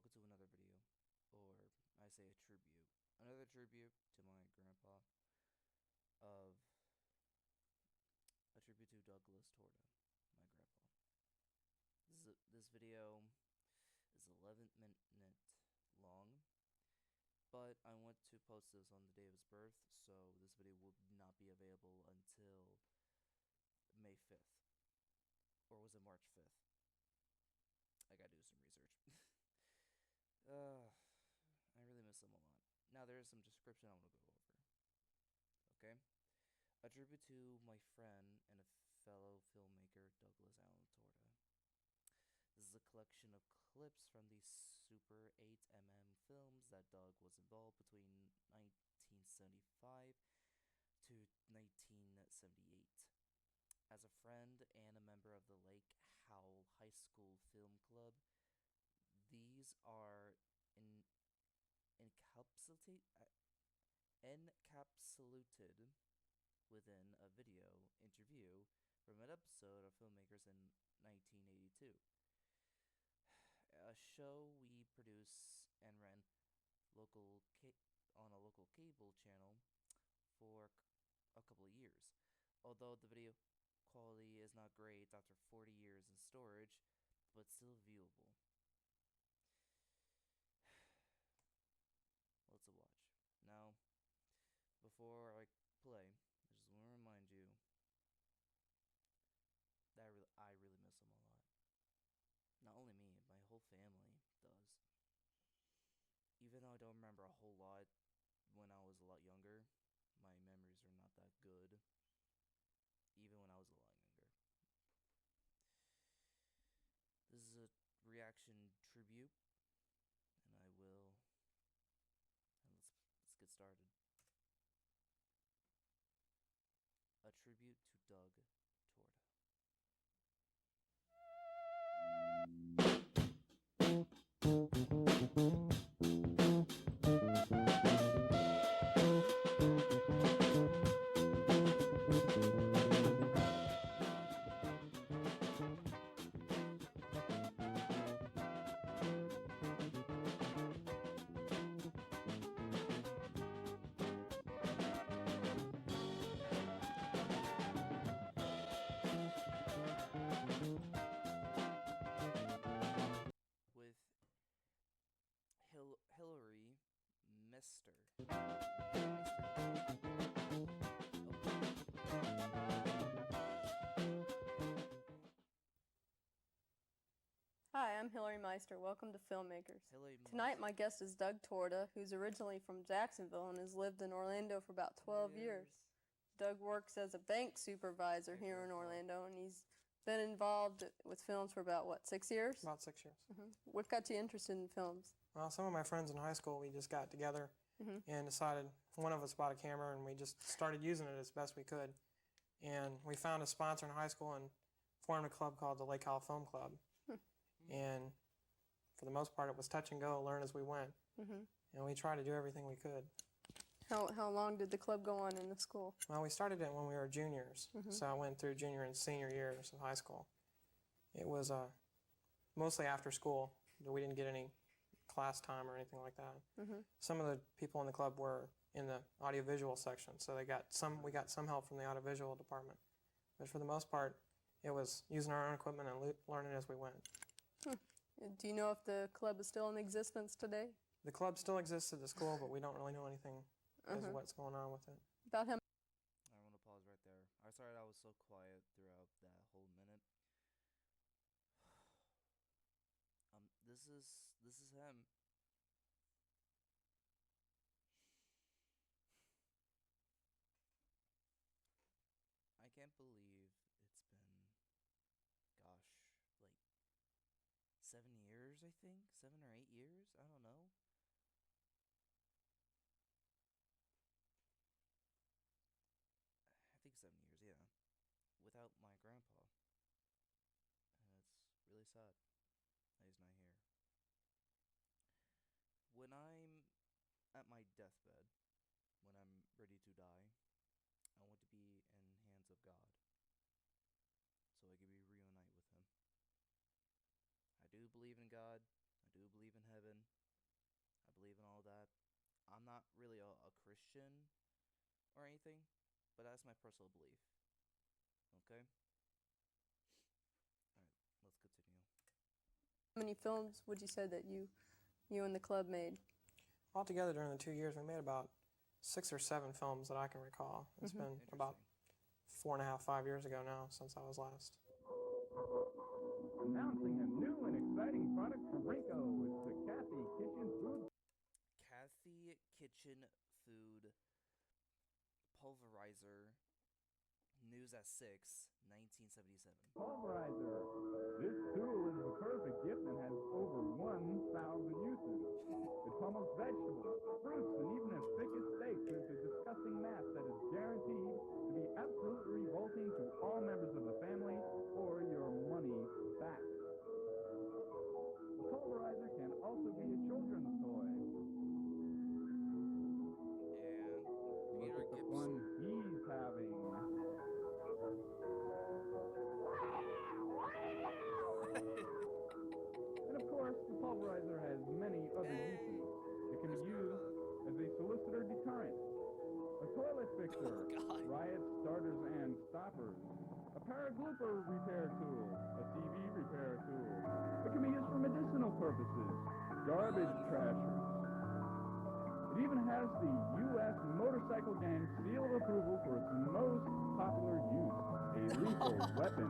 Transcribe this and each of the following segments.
welcome to another video, or I say a tribute. Another tribute to my grandpa, of a tribute to Douglas Torta, my grandpa. This video is 11 minutes long, but I want to post this on the day of his birth, so this video will not be available until May 5th. Or was it March 5th? I gotta do some research. I really miss him a lot. Now there is some description I want to go over. Okay? A tribute to my friend and a fellow filmmaker, Douglas Allen Torta. This is a collection of clips from the Super 8mm films that Doug was involved between 1975 to 1978. As a friend and a member of the Lake Howell High School Film Club, these are encapsulated within a video interview from an episode of Filmmakers in 1982. A show we produce and ran on a local cable channel for a couple of years. Although the video quality is not great after 40 years in storage, but still viewable. Let's watch. Now, before I play, I just want to remind you that I really miss him a lot. Not only me, my whole family does. Even though I don't remember a whole lot when I was a lot younger, my memories are not that good. Even when I was a lot younger. This is a reaction tribute, and let's get started. A tribute to Doug Torta. With Hillary Meister. Hi, I'm Hillary Meister. Welcome to Filmmakers. Hillary Tonight Meister. my guest is Doug Torta, who's originally from Jacksonville and has lived in Orlando for about 12 years. Doug works as a bank supervisor here in Orlando, and he's been involved with films for about, what, 6 years? About 6 years. What got you interested in films? Well, some of my friends in high school, we just got together and decided, one of us bought a camera and we just started using it as best we could. And we found a sponsor in high school and formed a club called the Lake Howell Film Club. And for the most part, it was touch and go, learn as we went. And we tried to do everything we could. How long did the club go on in the school? Well, we started it when we were juniors. So I went through junior and senior years of high school. It was mostly after school. We didn't get any class time or anything like that. Some of the people in the club were in the audiovisual section, so we got some help from the audiovisual department. But for the most part, it was using our own equipment and learning as we went. Do you know if the club is still in existence today? The club still exists at the school, but we don't really know anything as to what's going on with it. About him? I want to pause right there. I'm sorry I was so quiet throughout that whole minute. This is him. I can't believe it's been, gosh, like 7 years, I think? 7 or 8 years? I don't know. I think 7 years, yeah. Without my grandpa. And it's really sad that he's not here. When I'm at my deathbed, when I'm ready to die, I want to be in hands of God, so I can be reunite with him. I do believe in God, I do believe in heaven, not really a Christian or anything, but that's my personal belief. Okay? Alright, let's continue. How many films would you say that you and the club made? Altogether, during the 2 years, we made about 6 or 7 films that I can recall. It's been about Interesting. 4.5, 5 years ago now since I was last. Announcing a new and exciting product from Rinko. It's the Kathy Kitchen Food. Kathy Kitchen Food Pulverizer. News at 6, 1977. Pulverizer. This tool is the perfect gift and has over 1,000 uses. It pummels vegetables, fruits, and even as thick as steaks into disgusting mass that is guaranteed to be absolutely revolting to all members of the family or your money back. The pulverizer can also be a children's toy. And Look Peter at the Gibson. fun he's having. And of course, the pulverizer has many other uses. It can be used as a solicitor deterrent, a toilet fixer, God. riot starters and stoppers, a paraglooper repair tool, a TV repair tool. It can be used for medicinal purposes, garbage trashers. It even has the U.S. Motorcycle Gang seal of approval for its most popular use, a lethal weapon.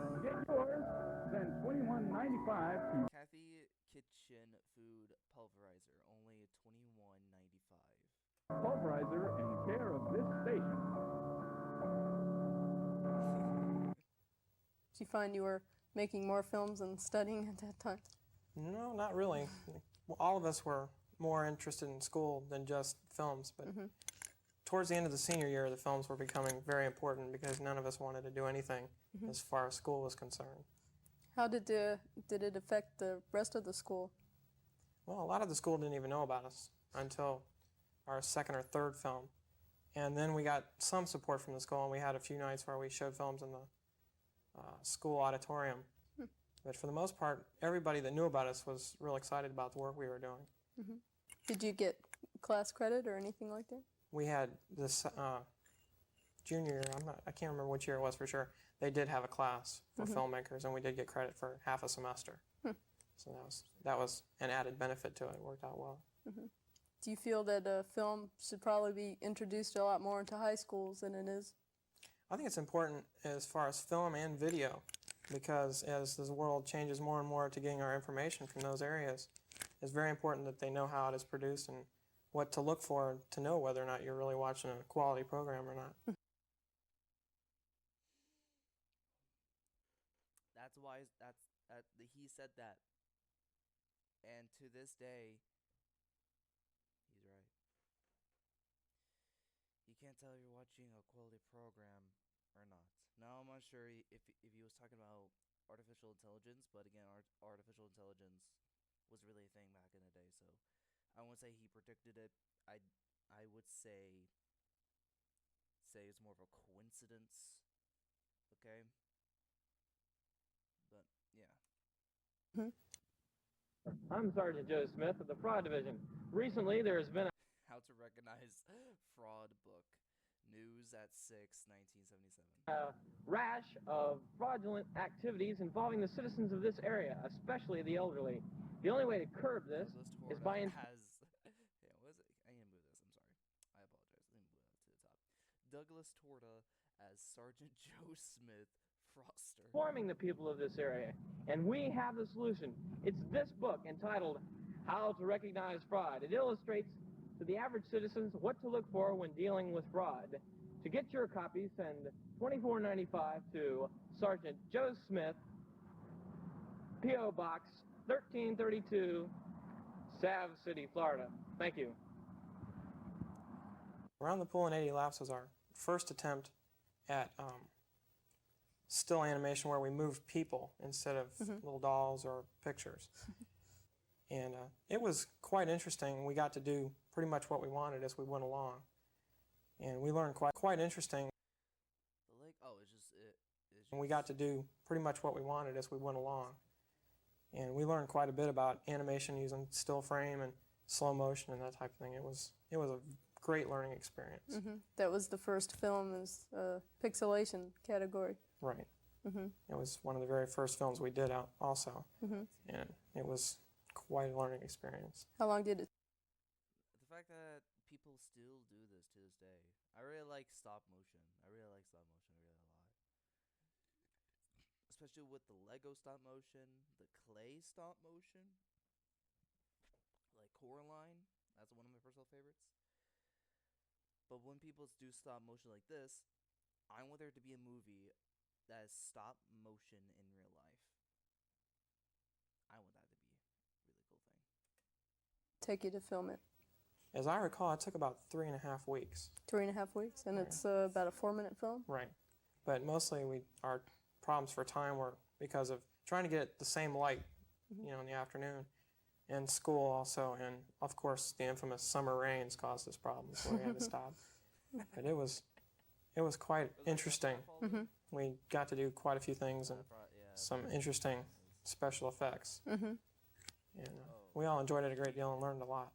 To get yours, send $21.95 to Kathy Kitchen Food Pulverizer, only $21.95. Pulverizer in care of this station. Did you find you were making more films and studying at that time? No, not really. Well, all of us were more interested in school than just films, but towards the end of the senior year, the films were becoming very important because none of us wanted to do anything as far as school was concerned. How did it affect the rest of the school? Well, a lot of the school didn't even know about us until our second or third film. And then we got some support from the school, and we had a few nights where we showed films in the school auditorium. But for the most part, everybody that knew about us was real excited about the work we were doing. Did you get class credit or anything like that? We had this junior year, I can't remember which year it was for sure, they did have a class for filmmakers, and we did get credit for half a semester. So that was an added benefit to it. It worked out well. Do you feel that film should probably be introduced a lot more into high schools than it is? I think it's important as far as film and video, because as the world changes more and more to getting our information from those areas, it's very important that they know how it is produced and what to look for to know whether or not you're really watching a quality program or not. That's why he said that. And to this day, he's right. You can't tell you're watching a quality program or not. Now I'm not sure if he was talking about artificial intelligence, but again, artificial intelligence was really a thing back in the day, so I wouldn't say he predicted it. I would say it's more of a coincidence. Okay? But yeah. I'm Sergeant Joe Smith of the Fraud Division. Recently, there has been How to Recognize Fraud book. News at 6, 1977. a rash of fraudulent activities involving the citizens of this area, especially the elderly. The only way to curb this is by... Yeah, what is it? I didn't move this. I'm sorry. I apologize. I didn't move it to the top. Douglas Torta as Sergeant Joe Smith, Froster. informing the people of this area. And we have the solution. It's this book entitled How to Recognize Fraud. It illustrates to the average citizens what to look for when dealing with fraud. To get your copy, send $24.95 to Sergeant Joe Smith, P.O. Box 1332, Sav City, Florida. Thank you. Around the Pool in 80 Laps was our first attempt at still animation where we moved people instead of little dolls or pictures. And it was quite interesting. We got to do pretty much what we wanted as we went along. And we learned quite interesting. The lake? Oh, it's just And we got to do pretty much what we wanted as we went along. And we learned quite a bit about animation using still frame and slow motion and that type of thing. It was a great learning experience. That was the first film is pixelation category. Right. It was one of the very first films we did out also. And it was quite a learning experience. How long did it? The fact that people still do this to this day. I really like stop motion. I really like stop motion really a lot. Especially with the Lego stop motion, the clay stop motion. Like Coraline, that's one of my personal favorites. But when people do stop motion like this, I want there to be a movie that is stop motion in real life. I want that to be a really cool thing. Take you to film it? As I recall, it took about 3.5 weeks. 3.5 weeks, and Right. it's about a 4-minute film. Right. But mostly our problems for time were because of trying to get the same light, in the afternoon, and school also, and of course the infamous summer rains caused us problems where we had to stop. But it was quite interesting. We got to do quite a few things and some interesting special effects. And we all enjoyed it a great deal and learned a lot.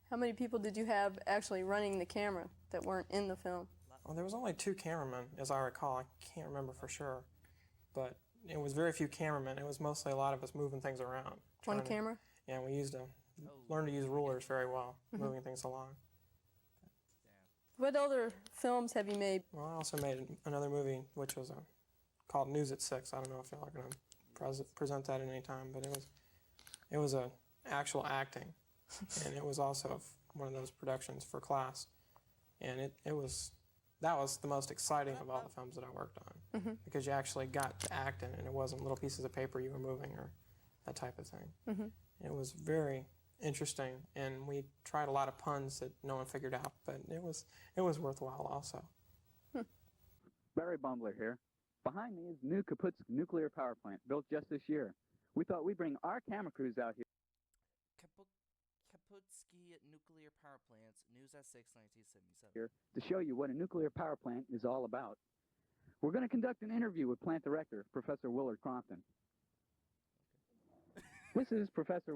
How many people did you have actually running the camera that weren't in the film? Well, there was only 2 cameramen, as I recall. I can't remember for sure. But it was very few cameramen. It was mostly a lot of us moving things around. One trying to- camera? Yeah, we learned to use rulers very well, moving things along. What other films have you made? Well, I also made another movie, which was called News at 6. I don't know if y'all are going to present that at any time, but it was a actual acting, and it was also one of those productions for class, and that was the most exciting of all the films that I worked on, because you actually got to act in it, and it wasn't little pieces of paper you were moving or that type of thing. It was very interesting, and we tried a lot of puns that no one figured out, but it was worthwhile also. Barry Bumbler here. Behind me is new Kaputsk nuclear power plant, built just this year. We thought we'd bring our camera crews out here Kaputsky Nuclear Power Plants, News at 6, 1977. here to show you what a nuclear power plant is all about. We're going to conduct an interview with plant director, Professor Willard Crompton. This is Professor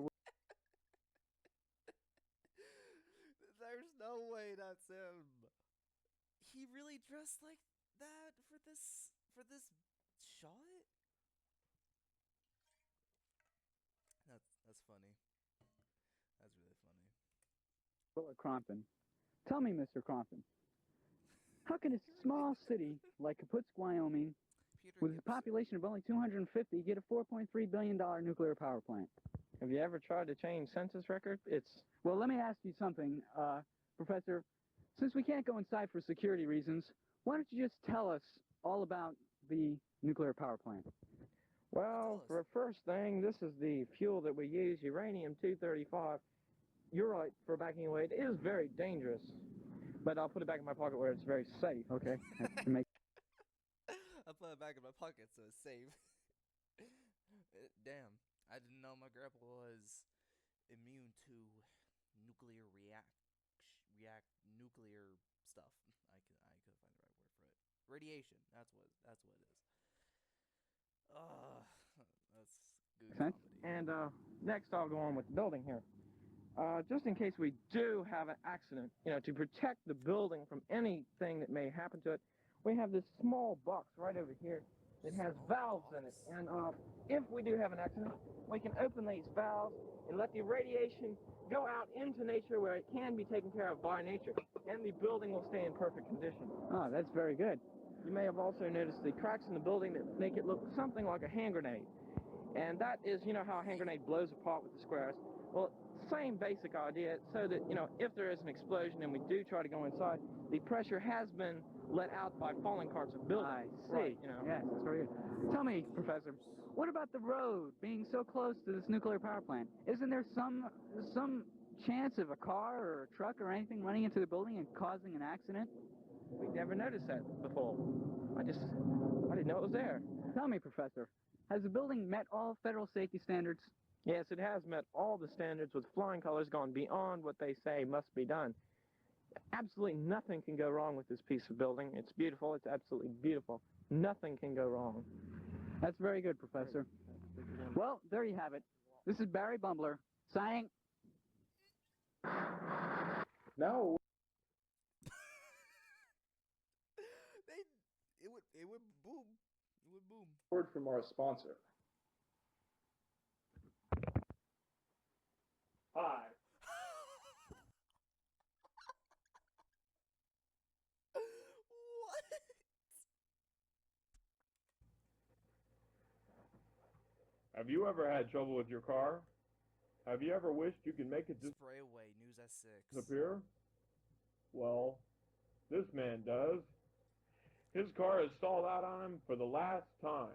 There's no way that's him. He really dressed like that for this shot? That's funny. That's really funny. Willard Crompton. Tell me, Mr. Crompton, how can a small city like Kaputsk, Wyoming, Peter with a Gibson. population of only 250, get a $4.3 billion nuclear power plant? Have you ever tried to change census records? Well, let me ask you something, Professor. Since we can't go inside for security reasons, why don't you just tell us all about the nuclear power plant? Well, for a first thing, this is the fuel that we use, uranium-235. You're right, for backing away, it is very dangerous. But I'll put it back in my pocket where it's very safe. Okay. I'll put it back in my pocket so it's safe. Damn, I didn't know my grandpa was immune to nuclear nuclear stuff. I could find the right word for it. Radiation. That's what it is. That's good Sense? comedy. And next I'll go on with the building here. Just in case we do have an accident, to protect the building from anything that may happen to it, we have this small box right over here that has valves in it. And if we do have an accident, we can open these valves and let the radiation go out into nature where it can be taken care of by nature, and the building will stay in perfect condition. Oh, that's very good. You may have also noticed the cracks in the building that make it look something like a hand grenade. And that is, how a hand grenade blows apart with the squares. Well, same basic idea, so that, if there is an explosion and we do try to go inside, the pressure has been let out by falling parts of buildings. I see. Right, Yes, that's very good. Tell me, Professor, what about the road being so close to this nuclear power plant? Isn't there some chance of a car or a truck or anything running into the building and causing an accident? We never noticed that before. I didn't know it was there. Tell me, Professor, has the building met all federal safety standards? Yes, it has met all the standards with flying colors, gone beyond what they say must be done. Absolutely nothing can go wrong with this piece of building. It's beautiful. It's absolutely beautiful. Nothing can go wrong. That's very good, Professor. Well, there you have it. This is Barry Bumbler signing. Now It would boom. It would boom. word from our sponsor. Hi. What? Have you ever had trouble with your car? Have you ever wished you could make it Spray away. News at 6. disappear? Well, this man does. His car is stalled out on him for the last time.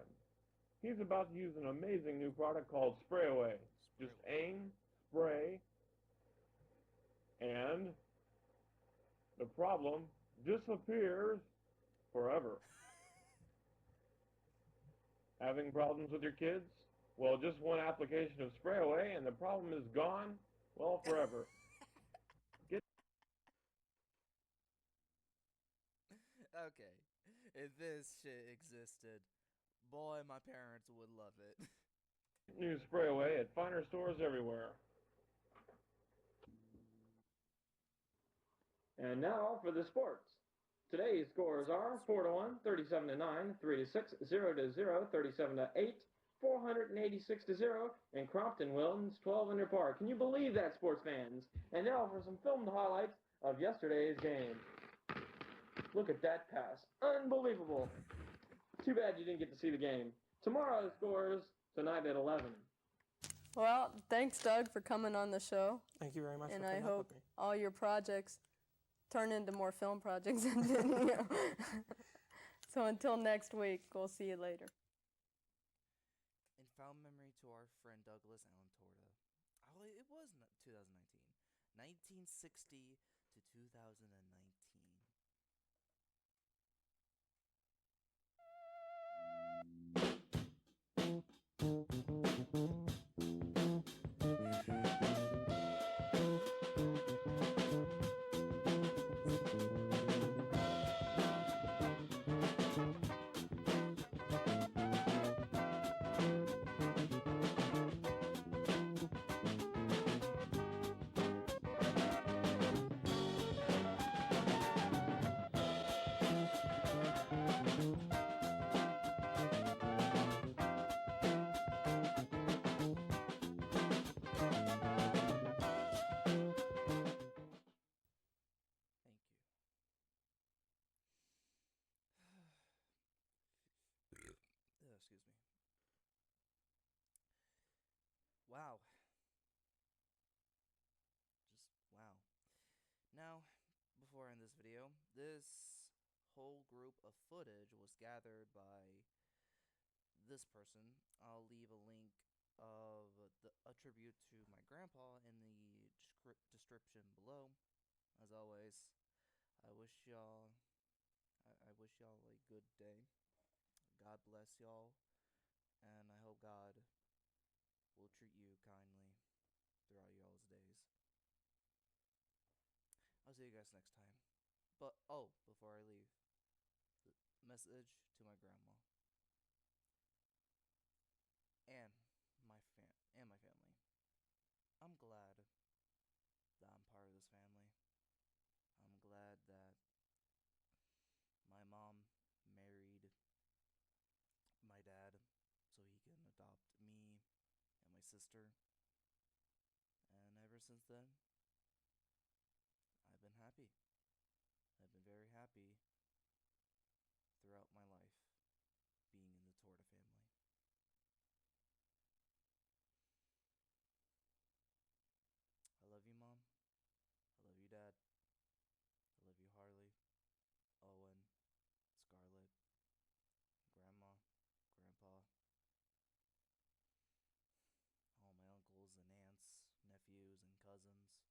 He's about to use an amazing new product called Spray Away. Just aim, spray, and the problem disappears forever. Having problems with your kids? Well, just one application of Spray Away and the problem is gone, well, forever. Okay. If this shit existed, boy, my parents would love it. New Spray Away at finer stores everywhere. And now for the sports. Today's scores are 4-1, 37-9, 3-6, 0-0, 37-8, 486-0, and Crompton Wilton's 12 under par. Can you believe that, sports fans? And now for some filmed highlights of yesterday's game. Look at that pass. Unbelievable. Too bad you didn't get to see the game. Tomorrow's scores tonight at 11. Well, thanks, Doug, for coming on the show. Thank you very much And for I putting up hope with me. all your projects turn into more film projects. And So until next week, we'll see you later. In found memory to our friend Douglas Allen Torta. Oh, it was 2019. 1960 to 2019. Thank you. Excuse me. Wow. Just wow. Now, before I end this video, this whole group of footage was gathered by this person. I'll leave a link of a tribute to my grandpa in the description below. As always, I wish y'all I wish y'all a good day. God bless y'all, and I hope God will treat you kindly throughout y'all's days. I'll see you guys next time. But oh, before I leave, message to my grandma and my family. I'm glad that I'm part of this family. I'm glad that my mom married my dad so he can adopt me and my sister. And ever since then, I've been happy. I've been very happy throughout my life being in the Torta family. I love you, Mom. I love you, Dad. I love you, Harley, Owen, Scarlett, Grandma, Grandpa, all my uncles and aunts, nephews and cousins.